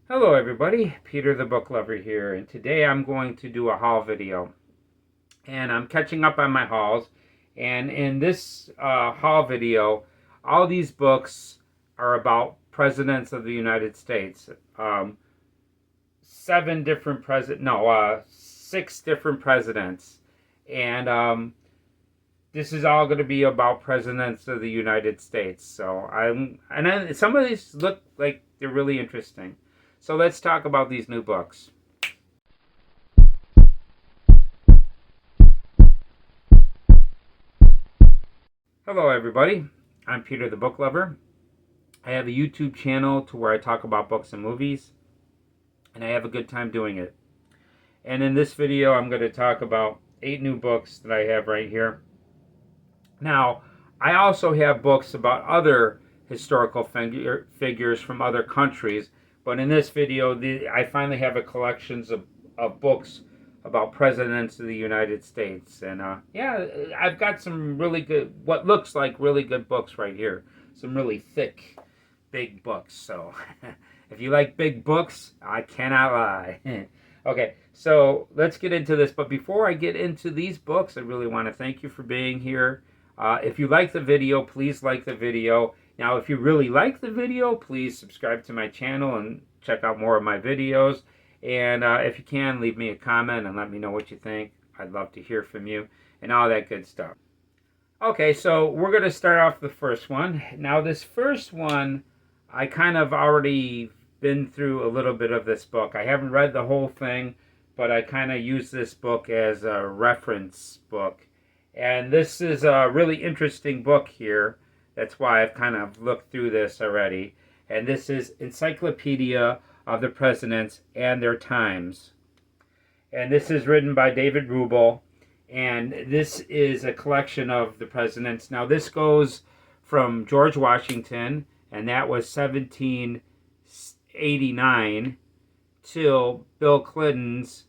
Hello everybody, Peter the Book Lover here, and today I'm going to do a haul video. And I'm catching up on my hauls, and in this haul video, all these books are about presidents of the United States. Six different presidents. And this is all going to be about presidents of the United States. Some of these look like they're really interesting. So let's talk about these new books. Hello everybody, I'm Peter the Book Lover. I have a YouTube channel to where I talk about books and movies, and I have a good time doing it. And in this video I'm going to talk about 8 new books that I have right here. Now, I also have books about other historical figures from other countries, but in this video I finally have a collection of books about presidents of the United States. And yeah, I've got some really good, what looks like really good books right here. Some really thick, big books. So if you like big books, I cannot lie. Okay, so let's get into this. But before I get into these books, I really want to thank you for being here. If you like the video, please like the video. Now, if you really like the video, please subscribe to my channel and check out more of my videos. And if you can, leave me a comment and let me know what you think. I'd love to hear from you and all that good stuff. Okay, so we're going to start off the first one. Now, this first one, I kind of already been through a little bit of this book. I haven't read the whole thing, but I kind of use this book as a reference book. And this is a really interesting book here. That's why I've kind of looked through this already. And this is Encyclopedia of the Presidents and Their Times. And this is written by David Rubel. And this is a collection of the presidents. Now, this goes from George Washington, and that was 1789, till Bill Clinton's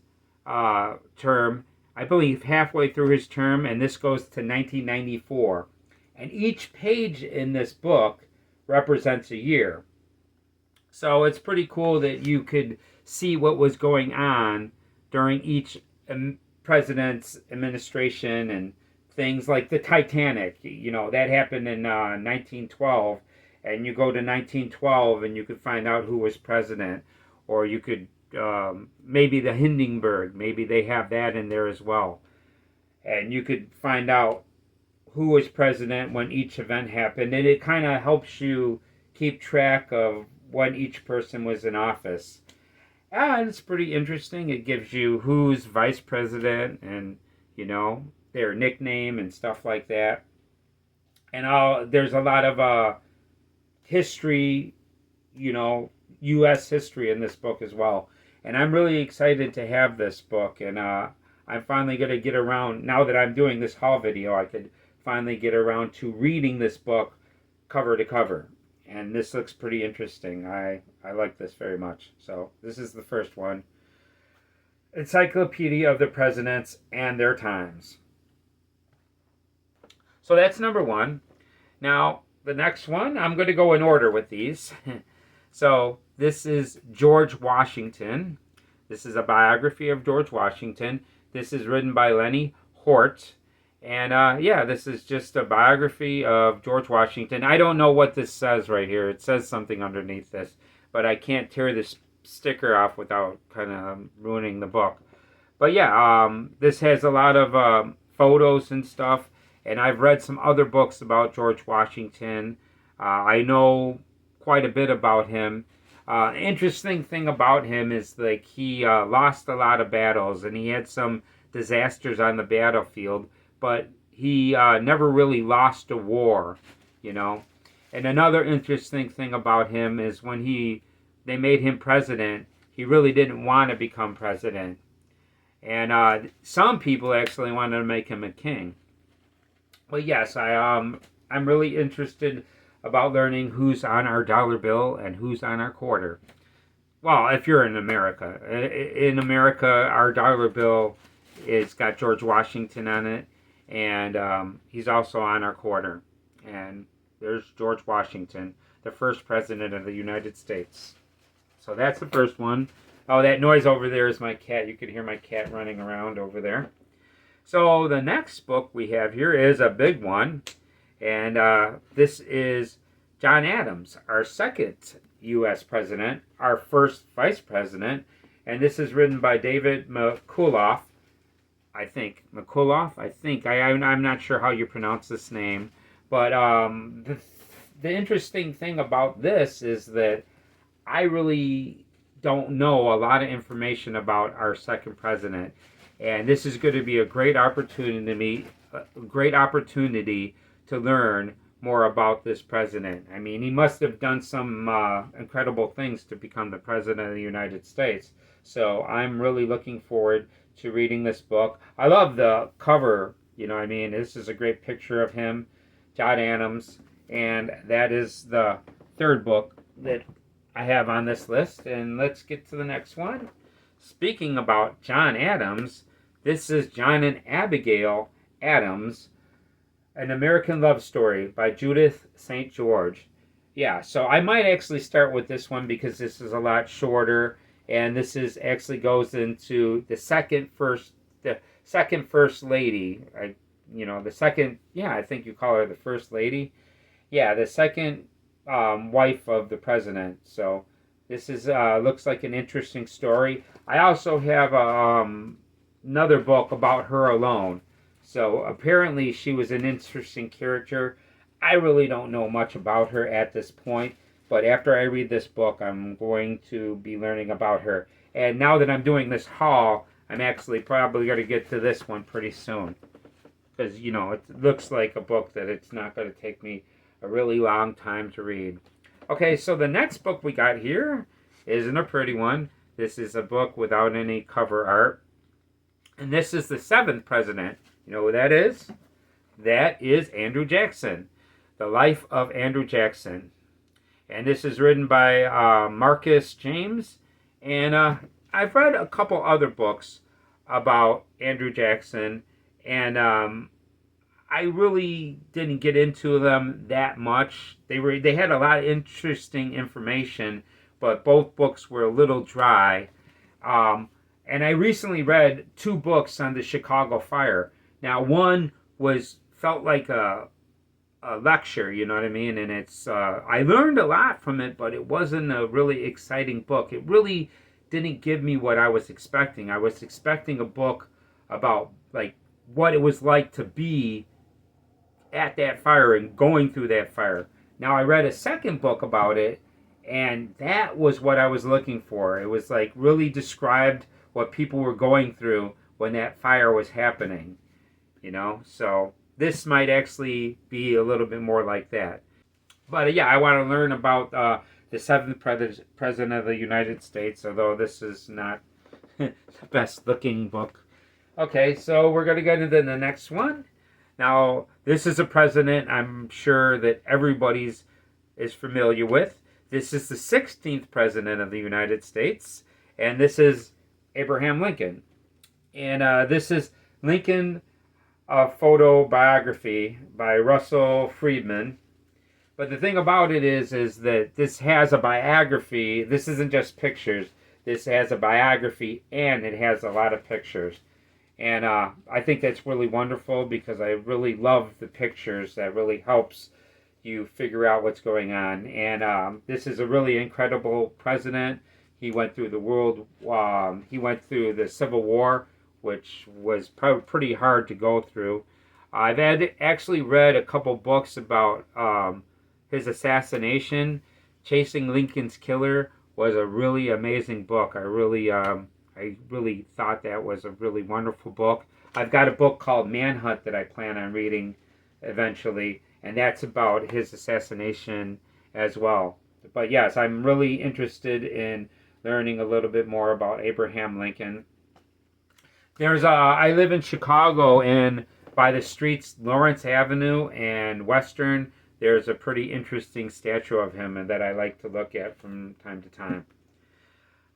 term, I believe halfway through his term, and this goes to 1994. And each page in this book represents a year. So it's pretty cool that you could see what was going on during each president's administration, and things like the Titanic. You know, that happened in 1912, and you go to 1912 and you could find out who was president. Or you could, maybe the Hindenburg, maybe they have that in there as well. And you could find out who was president when each event happened, and it kind of helps you keep track of when each person was in office. And it's pretty interesting. It gives you who's vice president and, you know, their nickname and stuff like that. And there's a lot of history, you know, U.S. history in this book as well. And I'm really excited to have this book. And I'm finally going to get around, now that I'm doing this haul video, I could finally get around to reading this book cover to cover. And this looks pretty interesting. I like this very much. So this is the first one. Encyclopedia of the Presidents and Their Times. So that's number one. Now, the next one, I'm going to go in order with these. So this is George Washington. This is a biography of George Washington. This is written by Lenny Hort. And yeah, this is just a biography of George Washington. I don't know what this says right here. It says something underneath this, but I can't tear this sticker off without kind of ruining the book. But yeah, this has a lot of photos and stuff, and I've read some other books about George Washington. I know quite a bit about him. Interesting thing about him is like he lost a lot of battles, and he had some disasters on the battlefield, but he never really lost a war, you know. And another interesting thing about him is when they made him president, he really didn't want to become president. And some people actually wanted to make him a king. But yes, I'm really interested about learning who's on our dollar bill and who's on our quarter. Well, if you're in America. In America, our dollar bill is got George Washington on it, and he's also on our quarter. And there's George Washington, the first president of the United States. So that's the first one. Oh, that noise over there is my cat. You can hear my cat running around over there. So the next book we have here is a big one. And this is John Adams, our second U.S. president, our first vice president. And this is written by David McCullough. I think. McCullough? I'm not sure how you pronounce this name. But the interesting thing about this is that I really don't know a lot of information about our second president. And this is going to be a great opportunity to learn more about this president. I mean, he must have done some incredible things to become the president of the United States. So I'm really looking forward to reading this book. I love the cover, you know what I mean? This is a great picture of him, John Adams, and that is the third book that I have on this list. And let's get to the next one. Speaking about John Adams, this is John and Abigail Adams, An American Love Story by Judith St. George. Yeah, so I might actually start with this one because this is a lot shorter, and this is actually goes into the second first lady. I think you call her the first lady. Yeah, the second wife of the president. So this is looks like an interesting story. I also have another book about her alone. So apparently she was an interesting character. I really don't know much about her at this point, but after I read this book, I'm going to be learning about her. And now that I'm doing this haul, I'm actually probably going to get to this one pretty soon. Because, you know, it looks like a book that it's not going to take me a really long time to read. Okay, so the next book we got here isn't a pretty one. This is a book without any cover art. And this is the seventh president. You know who that is? That is Andrew Jackson. The Life of Andrew Jackson. And this is written by Marcus James. And I've read a couple other books about Andrew Jackson. And I really didn't get into them that much. They had a lot of interesting information, but both books were a little dry. And I recently read two books on the Chicago fire. Now, one felt like a lecture, you know what I mean? And it's I learned a lot from it, but it wasn't a really exciting book. It really didn't give me what I was expecting. I was expecting a book about like what it was like to be at that fire and going through that fire. Now, I read a second book about it, and that was what I was looking for. It was like really described what people were going through when that fire was happening, you know? So this might actually be a little bit more like that. But yeah, I want to learn about the seventh president of the United States, although this is not the best looking book. Okay, so we're going to get into the next one. Now, this is a president I'm sure that everybody's is familiar with. This is the 16th president of the United States, and this is Abraham Lincoln. And this is Lincoln, a photo biography by Russell Friedman. But the thing about it is that this has a biography. This isn't just pictures. This has a biography, and it has a lot of pictures. And I think that's really wonderful because I really love the pictures. That really helps you figure out what's going on. And this is a really incredible president. He went through he went through the Civil War, which was pretty hard to go through. I've actually read a couple books about his assassination. Chasing Lincoln's Killer was a really amazing book. I really thought that was a really wonderful book. I've got a book called Manhunt that I plan on reading eventually, and that's about his assassination as well. But yes, I'm really interested in learning a little bit more about Abraham Lincoln. I live in Chicago, and by the streets Lawrence Avenue and Western, there's a pretty interesting statue of him and that I like to look at from time to time.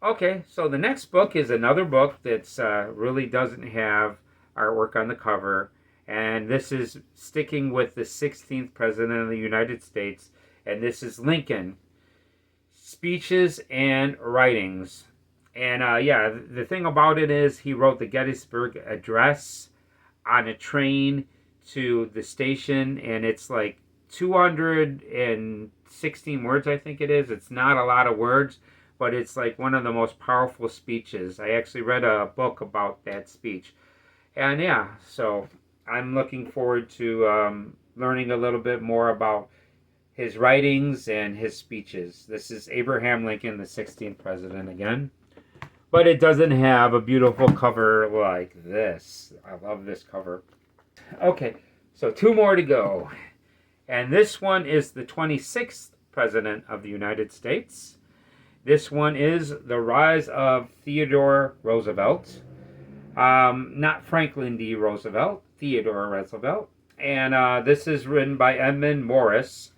Okay, so the next book is another book that's really doesn't have artwork on the cover, and this is sticking with the 16th President of the United States, and this is Lincoln. speeches and writings. And yeah, the thing about it is he wrote the Gettysburg Address on a train to the station, and it's like 216 words, I think it is. It's not a lot of words, but it's like one of the most powerful speeches. I actually read a book about that speech. And yeah, so I'm looking forward to learning a little bit more about his writings and his speeches. This is Abraham Lincoln, the 16th president again. But it doesn't have a beautiful cover like this. I love this cover. Okay, so 2 more to go. And this one is the 26th president of the United States. This one is The Rise of Theodore Roosevelt. Not Franklin D. Roosevelt, Theodore Roosevelt. And this is written by Edmund Morris.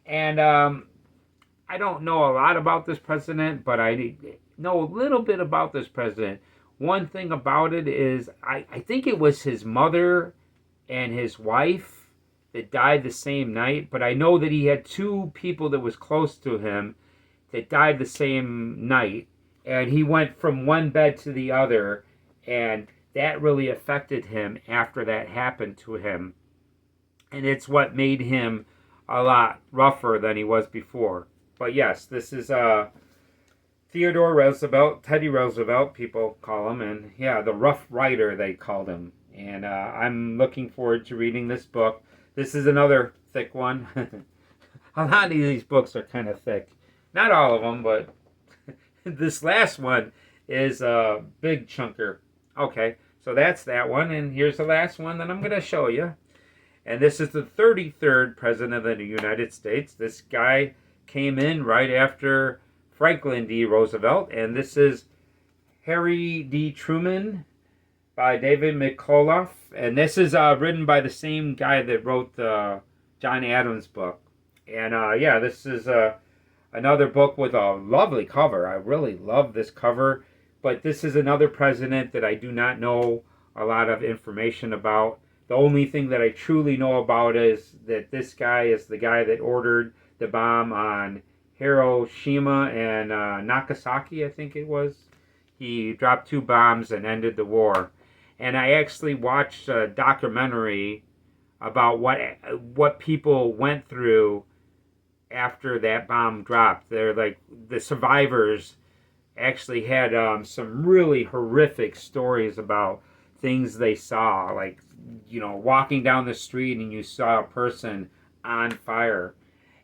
And I don't know a lot about this president, but I know a little bit about this president. One thing about it is I think it was his mother and his wife that died the same night, but I know that he had 2 people that was close to him that died the same night, and he went from one bed to the other, and that really affected him after that happened to him. And it's what made him a lot rougher than he was before. But yes, this is Theodore Roosevelt, Teddy Roosevelt, people call him, and yeah, the Rough Rider, they called him. And I'm looking forward to reading this book. This is another thick one. A lot of these books are kind of thick. Not all of them, but this last one is a big chunker. Okay, so that's that one, and here's the last one that I'm going to show you. And this is the 33rd president of the United States. This guy came in right after Franklin D. Roosevelt, and this is Harry D. Truman by David McCullough. And this is written by the same guy that wrote the John Adams book. And yeah, this is another book with a lovely cover. I really love this cover. But this is another president that I do not know a lot of information about. The only thing that I truly know about is that this guy is the guy that ordered the bomb on Hiroshima and Nagasaki, I think it was. He dropped 2 bombs and ended the war. And I actually watched a documentary about what people went through after that bomb dropped. They're like, the survivors actually had some really horrific stories about things they saw, like, you know, walking down the street and you saw a person on fire.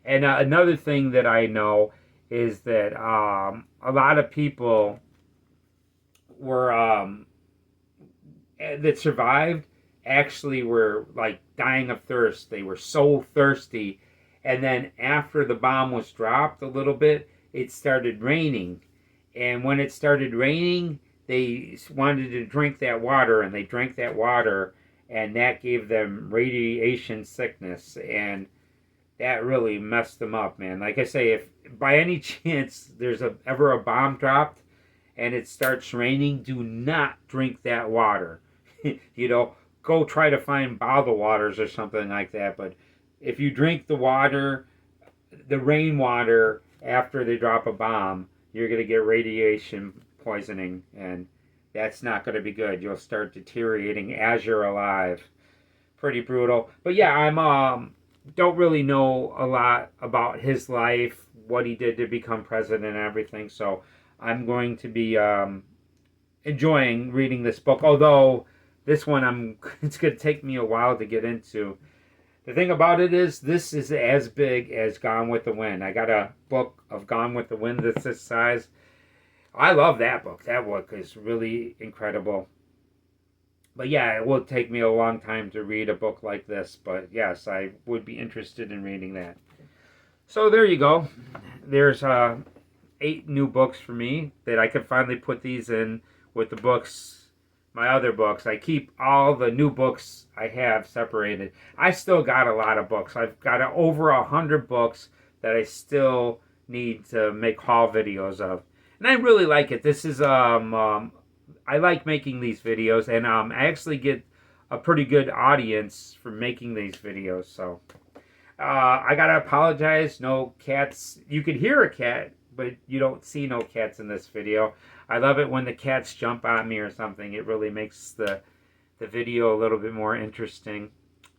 And another thing that I know is that a lot of people were that survived actually were like dying of thirst. They were so thirsty, and then after the bomb was dropped a little bit, it started raining, and when it started raining, they wanted to drink that water, and they drank that water, and that gave them radiation sickness, and that really messed them up, man. Like I say, if by any chance there's ever a bomb dropped and it starts raining, do not drink that water. You know, go try to find bottled waters or something like that. But if you drink the water, the rainwater, after they drop a bomb, you're going to get radiation poisoning, and that's not going to be good. You'll start deteriorating as you're alive. Pretty brutal. But yeah, I'm don't really know a lot about his life, what he did to become president and everything. So I'm going to be enjoying reading this book. Although this one, it's going to take me a while to get into. The thing about it is, this is as big as Gone with the Wind. I got a book of Gone with the Wind that's this size. I love that book. That book is really incredible. But yeah, it will take me a long time to read a book like this. But yes, I would be interested in reading that. So there you go. There's 8 new books for me that I could finally put these in with the books, my other books. I keep all the new books I have separated. I still got a lot of books. I've got over 100 books that I still need to make haul videos of. And I really like it. This is, I like making these videos, and I actually get a pretty good audience for making these videos. So I gotta apologize. No cats. You could hear a cat but you don't see no cats in this video. I love it when the cats jump on me or something. It really makes the video a little bit more interesting.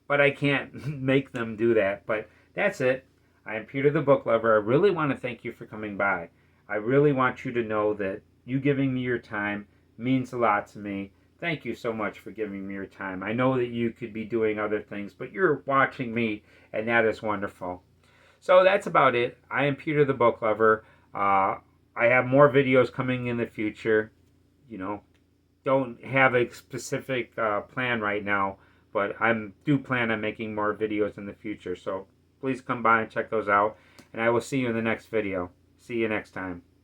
But I can't make them do that. But that's it. I am Peter the Book Lover. I really want to thank you for coming by. I really want you to know that you giving me your time means a lot to me. Thank you so much for giving me your time. I know that you could be doing other things, but you're watching me, and that is wonderful. So that's about it. I am Peter the Book Lover. I have more videos coming in the future. You know, don't have a specific plan right now, but I do plan on making more videos in the future. So please come by and check those out, and I will see you in the next video. See you next time.